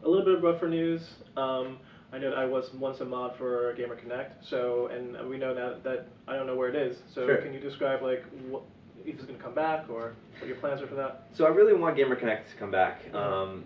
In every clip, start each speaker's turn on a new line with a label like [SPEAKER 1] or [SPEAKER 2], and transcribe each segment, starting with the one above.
[SPEAKER 1] a little bit of rougher news. I know that I was once a mod for GaymerConnect, so and we know now that I don't know where it is. So
[SPEAKER 2] Sure.
[SPEAKER 1] can you describe like what, if it's going to come back or what your plans are for that?
[SPEAKER 2] So I really want GaymerConnect to come back.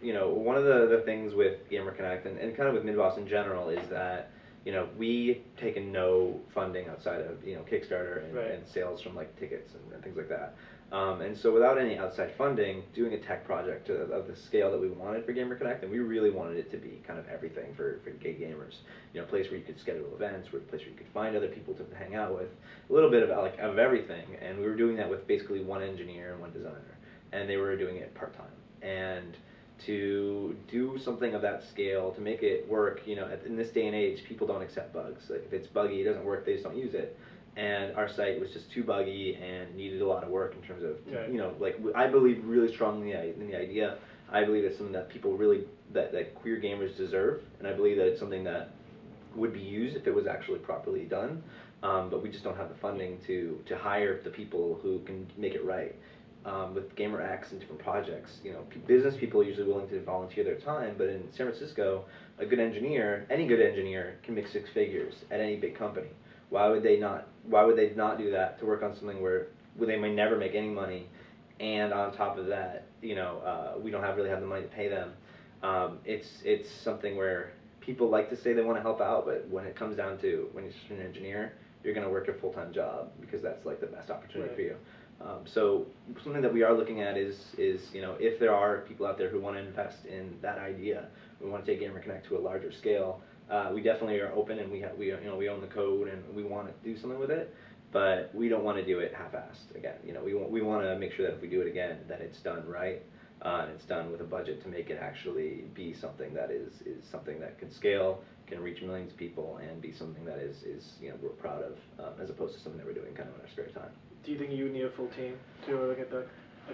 [SPEAKER 2] You know, one of the things with GaymerConnect and kind of with Midboss in general is that, you know, we taken no funding outside of, you know, Kickstarter and sales from like tickets and things like that. And so without any outside funding, doing a tech project of the scale that we wanted for GaymerConnect, and we really wanted it to be kind of everything for gay gamers. You know, a place where you could schedule events, a place where you could find other people to hang out with, a little bit of everything. And we were doing that with basically one engineer and one designer, and they were doing it part-time. And to do something of that scale, to make it work, you know, in this day and age, people don't accept bugs. Like if it's buggy, it doesn't work, they just don't use it. And our site was just too buggy and needed a lot of work in terms of, you know, like I believe really strongly in the idea. I believe it's something that people really, that queer gamers deserve, and I believe that it's something that would be used if it was actually properly done. But we just don't have the funding to hire the people who can make it right. With GaymerX and different projects, you know, business people are usually willing to volunteer their time, but in San Francisco, a good engineer, any good engineer, can make 6 figures at any big company. Why would they not do that to work on something where they may never make any money, and on top of that, you know, we don't really have the money to pay them. It's something where people like to say they want to help out, but when it comes down to when you're just an engineer, you're going to work a full-time job because that's like the best opportunity for you. So something that we are looking at is you know, if there are people out there who want to invest in that idea, we want to take GaymerConnect to a larger scale. We definitely are open, and we you know, we own the code and we want to do something with it, but we don't want to do it half-assed. Again, you know, we want to make sure that if we do it again, that it's done right, and it's done with a budget to make it actually be something that is something that can scale, can reach millions of people, and be something that is you know, we're proud of, as opposed to something that we're doing kind of in our spare time.
[SPEAKER 1] Do you think you would need a full team to get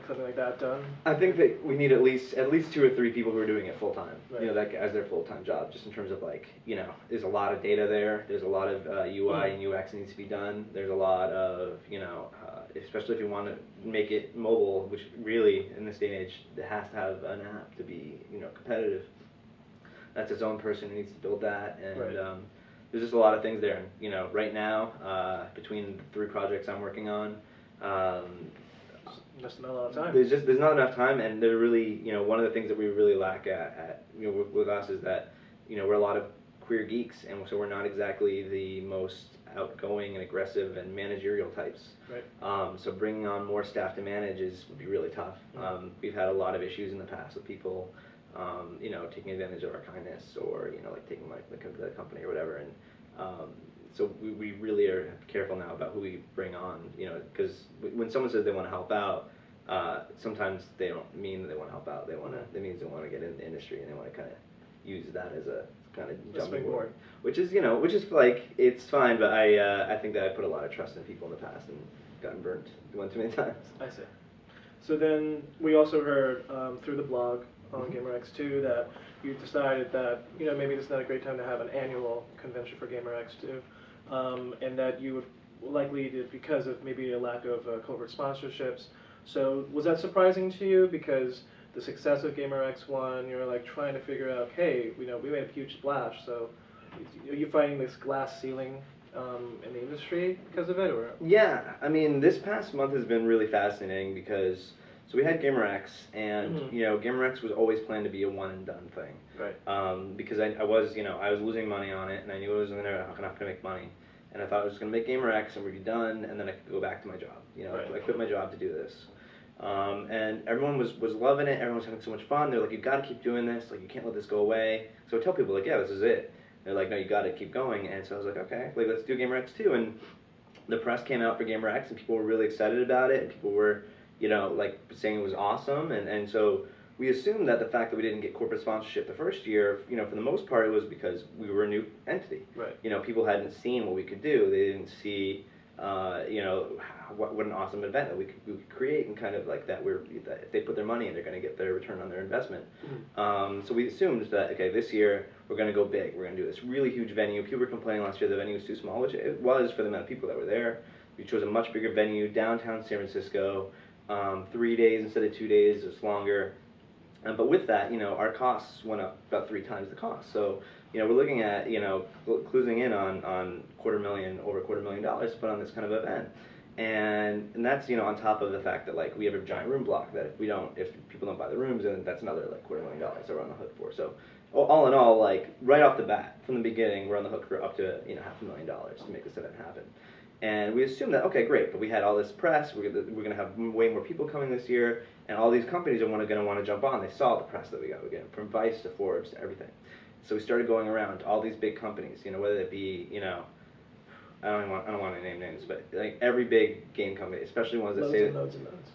[SPEAKER 1] something like that done?
[SPEAKER 2] I think that we need at least 2 or 3 people who are doing it full time.
[SPEAKER 1] Right.
[SPEAKER 2] You know, that as their full time job. Just in terms of like, you know, there's a lot of data there. There's a lot of UI and UX needs to be done. There's a lot of, you know, especially if you want to make it mobile, which really in this day and age it has to have an app to be, you know, competitive. That's its own person who needs to build that, and there's just a lot of things there. And, you know, right now, between the 3 projects I'm working on,
[SPEAKER 1] just not a lot of time.
[SPEAKER 2] There's not enough time, and they're really, you know, one of the things that we really lack at you know, with us is that, you know, we're a lot of queer geeks, and so we're not exactly the most outgoing and aggressive and managerial types.
[SPEAKER 1] Right.
[SPEAKER 2] So bringing on more staff to manage would be really tough. We've had a lot of issues in the past with people, you know, taking advantage of our kindness, or, you know, like taking like the company or whatever, and so we really are careful now about who we bring on, you know, because when someone says they want to help out, sometimes they don't mean that they want to help out. That means they want to get in the industry, and they want to kind of use that as a kind of jumping board, which is, you know, like, it's fine, but I think that I put a lot of trust in people in the past and gotten burnt one too many times.
[SPEAKER 1] I see. So then we also heard through the blog on GaymerX2 that you decided that, you know, maybe this is not a great time to have an annual convention for GaymerX2, and that you would likely did because of maybe a lack of covert sponsorships. So was that surprising to you, because the success of GaymerX1, you're like trying to figure out, hey, you know, we made a huge splash, so are you finding this glass ceiling in the industry because of it, or?
[SPEAKER 2] Yeah, I mean, this past month has been really fascinating because, so we had GaymerX, and you know, GaymerX was always planned to be a one and done thing.
[SPEAKER 1] Right.
[SPEAKER 2] Because I was, you know, I was losing money on it, and I knew I was not going to make money, and I thought I was going to make GaymerX and we'd be done, and then I could go back to my job. You know, I quit my job to do this. And everyone was loving it. Everyone was having so much fun. They're like, you got to keep doing this. Like, you can't let this go away. So I tell people, like, yeah, this is it. They're like, no, you got to keep going. And so I was like, okay, like, let's do GaymerX2. And the press came out for GaymerX, and people were really excited about it. And people were, you know, like, saying it was awesome. And so we assumed that the fact that we didn't get corporate sponsorship the first year, you know, for the most part, it was because we were a new entity.
[SPEAKER 1] Right.
[SPEAKER 2] You know, people hadn't seen what we could do. They didn't see, you know, what an awesome event that we could create, and kind of like that that if they put their money in, they're going to get their return on their investment. So we assumed that, okay, this year we're going to go big. We're going to do this really huge venue. People were complaining last year the venue was too small, which it was for the amount of people that were there. We chose a much bigger venue, downtown San Francisco, 3 days instead of 2 days. It's longer. But with that, our costs went up about 3 times the cost. So, we're looking at, closing in on over $250,000 to put on this kind of event. And that's, on top of the fact that, like, we have a giant room block that if people don't buy the rooms, then that's another, like, $250,000 that we're on the hook for. So, all in all, like, right off the bat, from the beginning, we're on the hook for up to, $500,000 to make this event happen. And we assumed that, okay, great, but we had all this press, we're going to have way more people coming this year, and all these companies are going to want to jump on. They saw the press that we got, again, from Vice to Forbes to everything. So we started going around to all these big companies, whether it be, I don't want to name names, but like every big game company, especially ones that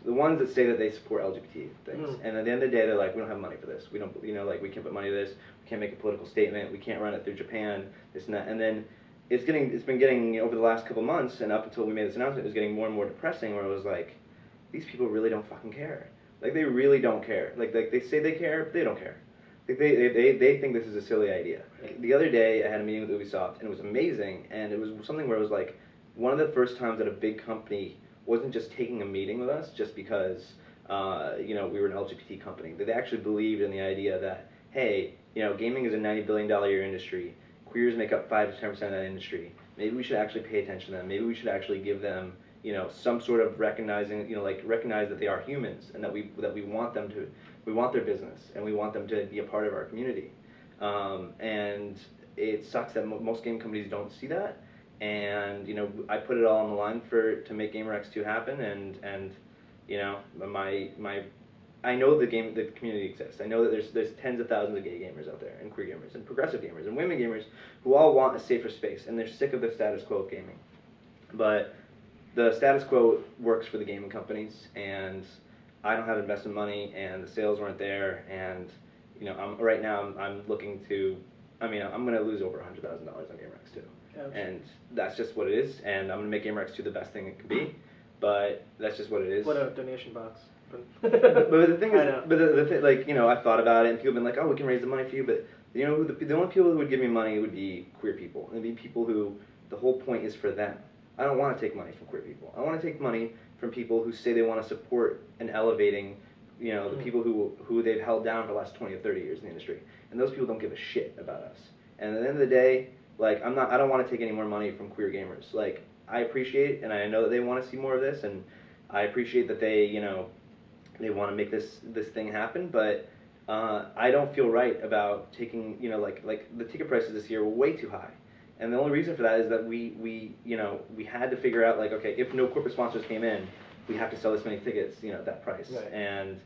[SPEAKER 2] the ones that say that they support LGBT things. And at the end of the day, they're like, we don't have money for this. We don't, we can't put money to this. We can't make a political statement. We can't run it through Japan. This and that. And then it's been getting over the last couple months, and up until we made this announcement, it was getting more and more depressing. Where it was like, these people really don't fucking care. Like, they really don't care. Like they say they care, but they don't care. Like they think this is a silly idea. Like, the other day, I had a meeting with Ubisoft, and it was amazing. And it was something where it was like one of the first times that a big company wasn't just taking a meeting with us just because we were an LGBT company. They actually believed in the idea that, hey, gaming is a $90 billion a year industry. Queers make up 5 to 10% of that industry. Maybe we should actually pay attention to them. Maybe we should actually give them, some sort of recognizing, recognize that they are humans and that we want them to, we want their business and we want them to be a part of our community. And it sucks that most game companies don't see that. And I put it all on the line to make GaymerX2 happen. And I know the community exists. I know that there's tens of thousands of gay gamers out there, and queer gamers, and progressive gamers, and women gamers who all want a safer space, and they're sick of the status quo of gaming. But the status quo works for the gaming companies, and I don't have investment money, and the sales weren't there, and right now I'm looking to, I'm going to lose over $100,000 on GaymerX2,
[SPEAKER 1] Ouch.
[SPEAKER 2] And that's just what it is, and I'm going to make GaymerX2 the best thing it can be, but that's just what it is.
[SPEAKER 1] What a donation box.
[SPEAKER 2] But the thing is, the thing, like, I've thought about it, and people have been like, oh, we can raise the money for you, but the only people who would give me money would be queer people. It'd be people who the whole point is for them. I don't want to take money from queer people. I want to take money from people who say they want to support and elevating, the people who they've held down for the last 20 or 30 years in the industry. And those people don't give a shit about us. And at the end of the day, like, I don't want to take any more money from queer gamers. Like, I appreciate, and I know that they want to see more of this, and I appreciate that they want to make this thing happen, but I don't feel right about taking, like the ticket prices this year were way too high. And the only reason for that is that we had to figure out, like, okay, if no corporate sponsors came in, we have to sell this many tickets, at that price.
[SPEAKER 1] Right.
[SPEAKER 2] And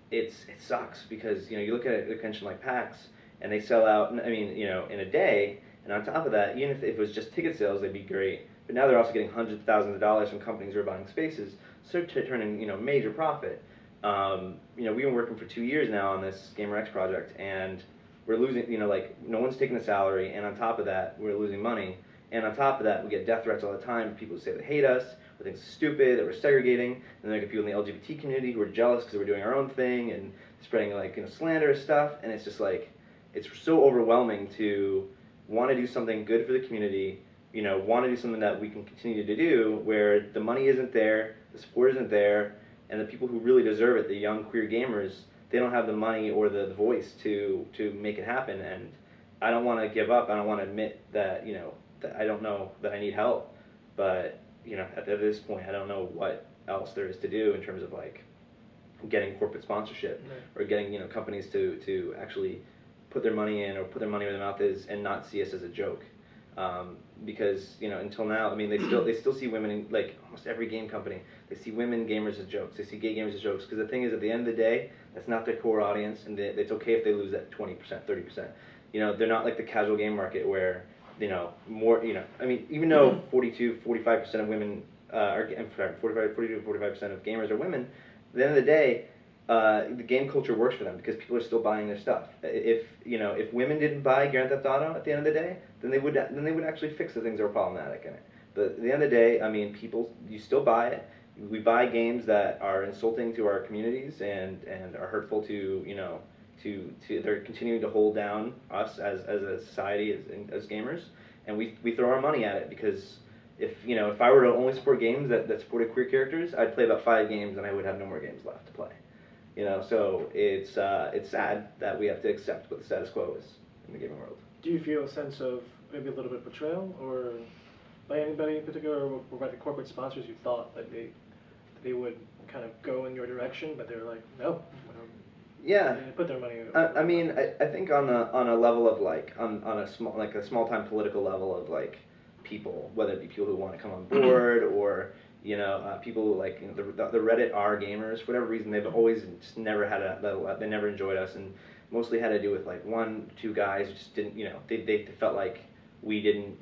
[SPEAKER 2] it sucks because, you look at a convention like PAX, and they sell out, in a day, and on top of that, even if it was just ticket sales, they'd be great. But now they're also getting hundreds of thousands of dollars from companies who are buying spaces, so to turn in, major profit. We've been working for 2 years now on this GaymerX project, and we're losing, no one's taking the salary, and on top of that, we're losing money. And on top of that, we get death threats all the time from people who say they hate us, or think it's stupid, that we're segregating, and then there get people in the LGBT community who are jealous because we're doing our own thing, and spreading, slanderous stuff, and it's just like, it's so overwhelming to want to do something good for the community, want to do something that we can continue to do, where the money isn't there, the support isn't there, and the people who really deserve it, the young queer gamers, they don't have the money or the voice to make it happen. And I don't want to give up. I don't want to admit that, that I don't know that I need help. But, at this point, I don't know what else there is to do in terms of, like, getting corporate sponsorship, or getting, companies to actually put their money in, or put their money where their mouth is, and not see us as a joke. Because until now, they still see women in, like, almost every game company. They see women gamers as jokes. They see gay gamers as jokes. Because the thing is, at the end of the day, that's not their core audience, and it's okay if they lose that 20%, 30%. They're not like the casual game market where more. Even though 45% of women I'm sorry, 42 to 45% of gamers are women. At the end of the day, the game culture works for them because people are still buying their stuff. If women didn't buy Grand Theft Auto at the end of the day, then they would actually fix the things that were problematic in it. But at the end of the day, you still buy it. We buy games that are insulting to our communities and are hurtful to they're continuing to hold down us as a society, as gamers, and we throw our money at it because if I were to only support games that supported queer characters, I'd play about 5 games and I would have no more games left to play. You know, so it's sad that we have to accept what the status quo is in the gaming world.
[SPEAKER 1] Do you feel a sense of maybe a little bit of betrayal, or by anybody in particular, or by the corporate sponsors you thought that they would kind of go in your direction, but they're like, no.
[SPEAKER 2] Yeah.
[SPEAKER 1] They put their money.
[SPEAKER 2] I mean, I think on a level of like on a small time political level of like people, whether it be people who want to come on board or people who like the Reddit R gamers, for whatever reason they've always just never had they never enjoyed us, and mostly had to do with like 1-2 guys who just didn't they felt like we didn't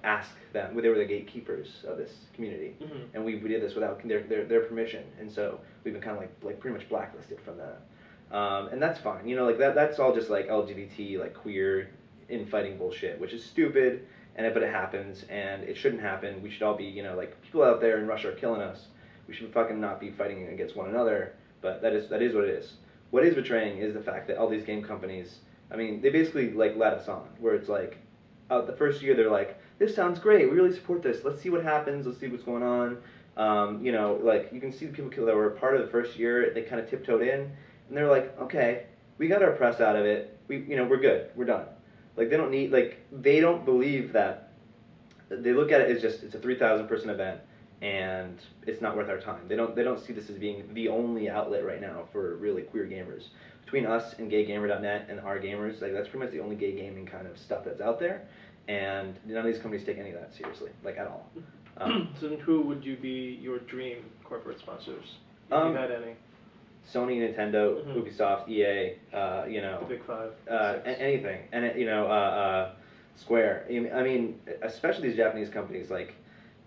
[SPEAKER 2] ask them. They were the gatekeepers of this community, and we did this without their permission, and so we've been kind of like pretty much blacklisted from that. And that's fine, like that's all just like LGBT, like queer infighting bullshit, which is stupid, but it happens, and it shouldn't happen. We should all be, like people out there in Russia are killing us. We should fucking not be fighting against one another, but that is what it is. What is betraying is the fact that all these game companies, I mean, they basically like let us on, where it's like, the first year they're like, this sounds great, we really support this, let's see what happens, let's see what's going on. Like you can see the people that were part of the first year, they kind of tiptoed in, and they're like, okay, we got our press out of it. We're good. We're done. Like they don't believe that. They look at it as just it's a 3,000 person event, and it's not worth our time. They don't see this as being the only outlet right now for really queer gamers. Between us and GayGamer.net and our gamers, like that's pretty much the only gay gaming kind of stuff that's out there, and none of these companies take any of that seriously, like at all.
[SPEAKER 1] So then, who would you be your dream corporate sponsors if you had any?
[SPEAKER 2] Sony, Nintendo, Ubisoft, EA,
[SPEAKER 1] the Big Five,
[SPEAKER 2] anything, and Square. I mean, especially these Japanese companies, like,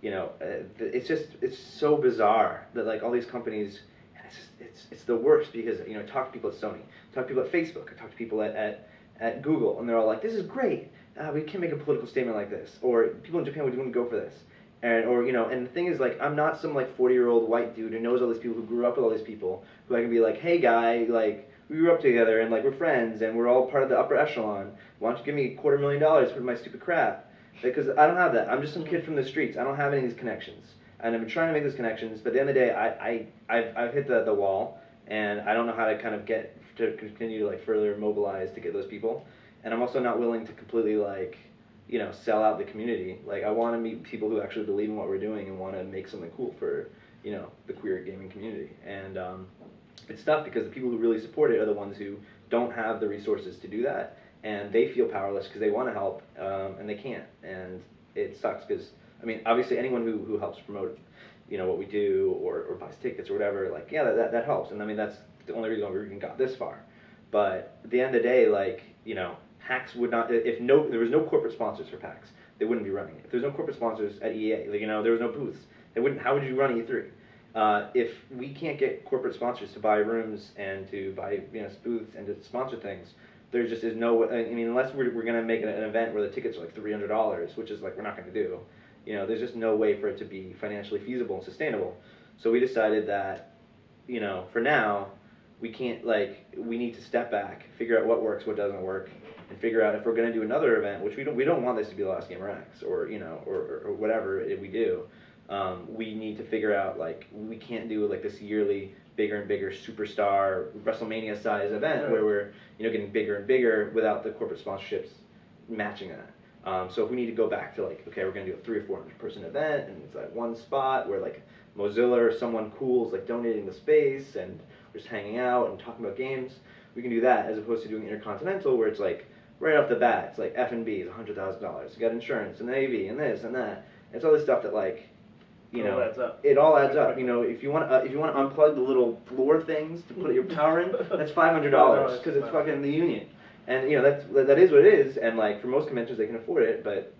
[SPEAKER 2] it's so bizarre that like all these companies, and it's the worst because I talk to people at Sony, talk to people at Facebook, I talk to people at Google, and they're all like, this is great. We can make a political statement like this, or people in Japan would want to go for this. And and the thing is, like, I'm not some like 40-year-old white dude who knows all these people, who grew up with all these people, who I can be like, hey guy, like we grew up together and like we're friends and we're all part of the upper echelon. Why don't you give me $250,000 for my stupid crap? Because I don't have that. I'm just some kid from the streets. I don't have any of these connections, and I've been trying to make those connections. But at the end of the day, I've hit the wall, and I don't know how to kind of get to continue to like further mobilize to get those people. And I'm also not willing to completely like sell out the community. Like I want to meet people who actually believe in what we're doing and want to make something cool for the queer gaming community. And it's tough because the people who really support it are the ones who don't have the resources to do that, and they feel powerless because they want to help and they can't. And it sucks because I mean, obviously anyone who helps promote what we do or buys tickets or whatever, like yeah, that helps. And I mean that's the only reason we even got this far. But at the end of the day, like PAX would not, if there was no corporate sponsors for PAX, they wouldn't be running it. If there's no corporate sponsors at EA, like, there was no booths, they wouldn't. How would you run E3? If we can't get corporate sponsors to buy rooms and to buy booths and to sponsor things, there just is no. I mean, unless we're going to make an event where the tickets are like $300, which is like we're not going to do. There's just no way for it to be financially feasible and sustainable. So we decided that, for now, we can't we need to step back, figure out what works, what doesn't work, and figure out if we're going to do another event, which we don't want this to be the last GaymerX or whatever we do. We need to figure out we can't do this yearly bigger and bigger superstar WrestleMania size event where we're getting bigger and bigger without the corporate sponsorships matching that. So if we need to go back to okay, we're going to do a 300 or 400 person event and it's one spot where Mozilla or someone cool is donating the space and we're just hanging out and talking about games, we can do that as opposed to doing Intercontinental where it's right off the bat, it's F&B is $100,000. You got insurance and AV and this and that. It's all this stuff that
[SPEAKER 1] it all adds up.
[SPEAKER 2] It all adds up. If you want to unplug the little floor things to put your power in, that's $500 because it's fucking the union. And that is what it is. And for most conventions they can afford it, but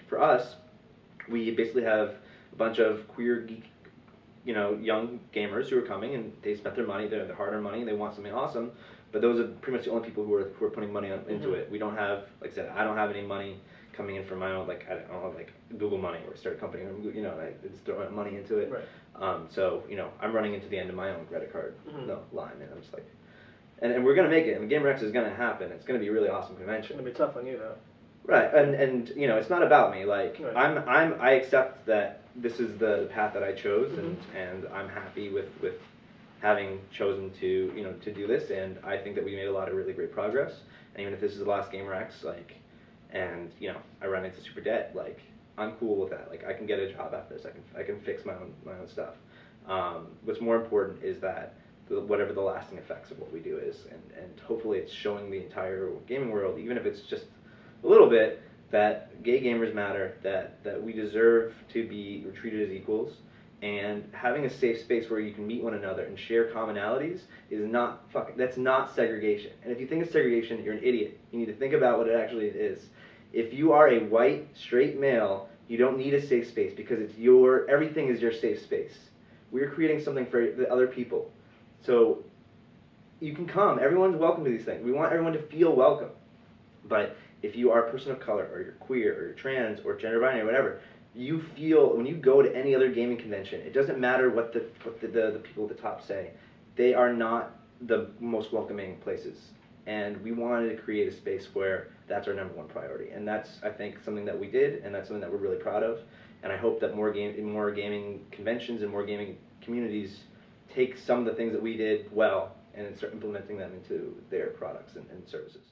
[SPEAKER 2] for us, we basically have a bunch of queer geek, young gamers who are coming and they spent their money, their hard-earned money, and they want something awesome. But those are pretty much the only people who are putting money into it. We don't have, like I said, I don't have any money coming in from my own, I don't have Google money where I start a company, I just throw money into it.
[SPEAKER 1] Right.
[SPEAKER 2] So, I'm running into the end of my own credit card line, and I'm just and we're going to make it, and GaymerX is going to happen. It's going to be a really awesome convention.
[SPEAKER 1] It's going to be tough on you, though.
[SPEAKER 2] Right, and it's not about me. I accept that this is the path that I chose, and I'm happy with having chosen to to do this, and I think that we made a lot of really great progress. And even if this is the last GaymerX, like, and I run into super debt, like, I'm cool with that. Like, I can get a job after this. I can fix my own stuff. What's more important is that whatever the lasting effects of what we do is, and hopefully it's showing the entire gaming world, even if it's just a little bit, that gay gamers matter, that we deserve to be treated as equals, and having a safe space where you can meet one another and share commonalities is that's not segregation. And if you think it's segregation, you're an idiot. You need to think about what it actually is. If you are a white, straight male, you don't need a safe space because everything is your safe space. We're creating something for the other people. So you can come. Everyone's welcome to these things. We want everyone to feel welcome. But if you are a person of color, or you're queer, or you're trans, or gender binary, or whatever, you feel, when you go to any other gaming convention, it doesn't matter what the people at the top say. They are not the most welcoming places. And we wanted to create a space where that's our #1 priority. And that's, I think, something that we did, and that's something that we're really proud of. And I hope that more gaming conventions and more gaming communities take some of the things that we did well and start implementing them into their products and services.